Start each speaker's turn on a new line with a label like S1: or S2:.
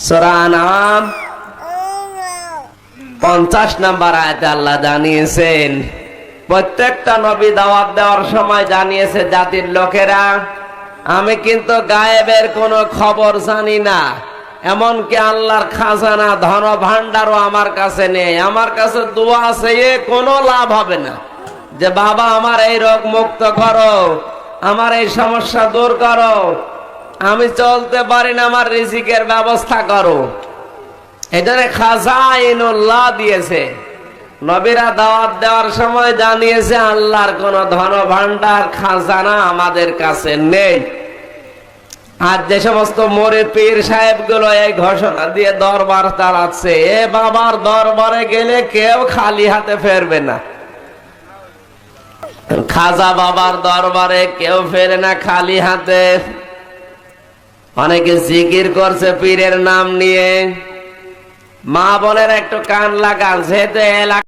S1: সূরা আনআম 50 নম্বর আয়াতে আল্লাহ জানিয়েছেন, প্রত্যেকটা নবী দাওয়াত দেওয়ার সময় জানিয়েছে জাতির লোকেরা, আমি কিন্তু গায়েবের কোনো খবর জানি না, এমনকি আল্লাহর খাজানা ধন ভান্ডারও আমার কাছে নেই, আমার কাছে দোয়া আছে, এ কোনো লাভ হবে না যে বাবা আমার এই রোগ মুক্ত করো, আমার এই সমস্যা দূর করো, আমি চলতে পারি না, আমার রিজিকের ব্যবস্থা করো। এটারে খাজাইনুল্লাহ দিয়েছে। নবীরা দাওয়াত দেওয়ার সময় জানিয়েছে আল্লাহর কোন ধন ভান্ডার খাজানা আমাদের কাছে নেই। আর যে সমস্ত মুরিদ পীর সাহেব গুলো এই ঘোষণা দিয়ে দরবার চালাচ্ছে, এ বাবার দরবারে গেলে কেউ খালি হাতে ফেরবে না, খাজা বাবার দরবারে কেউ ফেরে না খালি হাতে। অনেকে জিকির করছে পীরের নাম নিয়ে। মা বোনের একটু কান লাগান, যেহেতু এলাকা